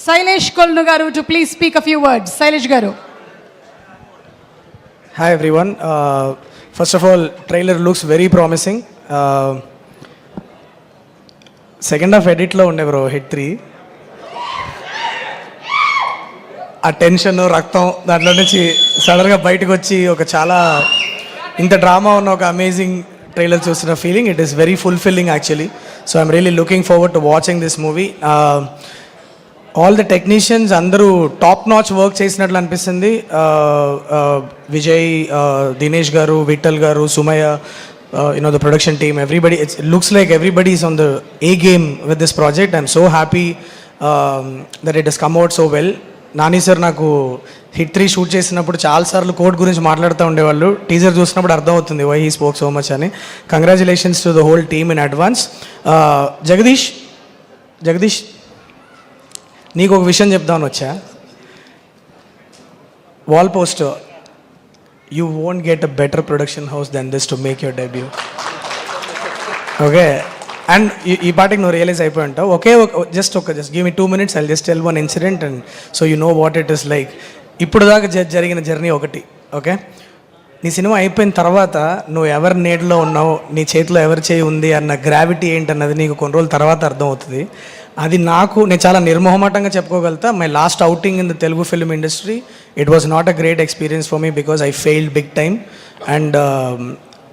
Sailesh Kolnu garu to please speak a few words. Sailesh garu. Hi everyone. First of all, trailer looks very promising. Second half edit lo unde bro hit 3. ఆ tension రక్తం దాంట్లో నుంచి సడన్గా బయటకు వచ్చి ఒక చాలా ఇంత డ్రామా ఉన్న ఒక అమేజింగ్ ట్రైలర్ చూసిన feeling. It is very fulfilling actually. So I'm really looking forward to watching this movie. All the technicians అందరూ టాప్ నాచ్ వర్క్ చేసినట్లు అనిపిస్తుంది. విజయ్, దినేష్ గారు, విఠల్ గారు, Sumayya, the production team, everybody, it looks like everybody is on the A game with this project. I'm so happy that it has come out so well. Nani sir నాకు hit 3 shoot చేసినప్పుడు చాలాసార్లు code గురించి మాట్లాడుతూ ఉండేవాళ్ళు. Teaser చూసినప్పుడు అర్థమవుతుంది why he spoke so much అని. Congratulations to the whole team in advance. Jagadeesh నీకు ఒక విషయం చెప్దామని వచ్చా. Wall poster, you won't get a better production house than this to make your debut. Okay, and ఈ పాటికి నువ్వు రియలైజ్ అయిపోయి ఉంటావు. Just give me 2 minutes, I'll just tell one incident and so you know what it is like. ఇప్పుడు దాకా జరిగిన journey ఒకటి. Okay, నీ సినిమా అయిపోయిన తర్వాత నువ్వు ఎవరి నీడలో ఉన్నావు, నీ చేతిలో ఎవరి చేయి ఉంది అన్న గ్రావిటీ ఏంటన్నది నీకు కొన్ని రోజుల తర్వాత అర్థమవుతుంది. అది నేను చాలా నిర్మోహమాటంగా చెప్పుకోగలుగుతా. My last outing in the Telugu film industry, it was not a great experience for me because I failed big time. అండ్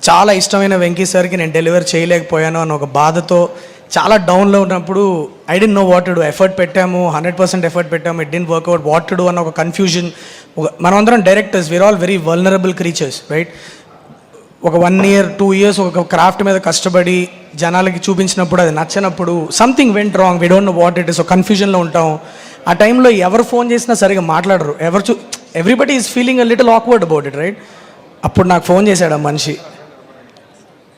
చాలా ఇష్టమైన వెంకీ సార్కి నేను డెలివర్ చేయలేకపోయాను అన్న ఒక బాధతో చాలా డౌన్లో ఉన్నప్పుడు I didn't know what to do. Effort పెట్టాము, 100% ఎఫర్ట్ పెట్టాము, it didn't work out. What to do అన్న ఒక కన్ఫ్యూజన్. మనమందరం directors, we are all very vulnerable creatures, right? ఒక 1 year 2 years ఒక క్రాఫ్ట్ మీద కష్టపడి జనాలకి చూపించినప్పుడు అది నచ్చినప్పుడు something went wrong, we don't know what it is. ఒక కన్ఫ్యూజన్లో ఉంటాం. ఆ టైంలో ఎవరు ఫోన్ చేసినా సరిగా మాట్లాడరు. Everybody is feeling a little awkward about it, right? అప్పుడు నాకు ఫోన్ చేశాడు ఆ మనిషి.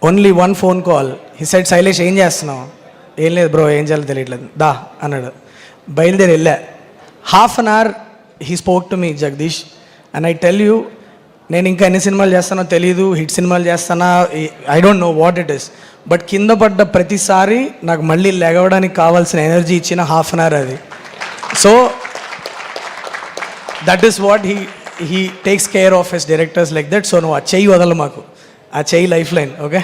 Only 1 phone call. He said, Shailesh ఏం చేస్తున్నావు? ఏం లేదు బ్రో, ఏం చేయాలో తెలియట్లేదు, దా అన్నాడు. బయలుదేరి వెళ్ళా. Half an hour he spoke to me, Jagadish, and I tell you, నేను ఇంకా ఎన్ని సినిమాలు చేస్తానో తెలియదు, హిట్ సినిమాలు చేస్తానా, I don't know what it is. But కింద పడ్డ ప్రతిసారి నాకు మళ్ళీ లెగవడానికి కావాల్సిన ఎనర్జీ ఇచ్చిన హాఫ్ అన్ అవర్ అది. So that is what he takes care of his directors like that. So నువ్వు ఆ చెయ్యి వదలు, మాకు ఆ చెయ్యి life line. Okay,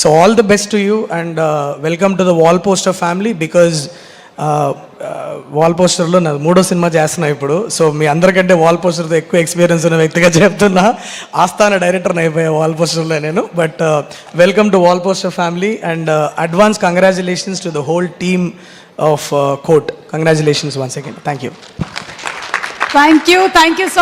so all the best to you and welcome to the wall poster family. Because wall పోస్టర్లో నా 3వ సినిమా చేస్తున్నా ఇప్పుడు. సో మీ అందరికంటే వాల్ పోస్టర్తో ఎక్కువ ఎక్స్పీరియన్స్ ఉన్న వ్యక్తిగా చెప్తున్నా. ఆస్థాన డైరెక్టర్ని అయిపోయా వాల్ పోస్టర్లో నేను. But welcome to wall poster family and advance congratulations to the whole team of court. Congratulations once again. Thank you. Thank you so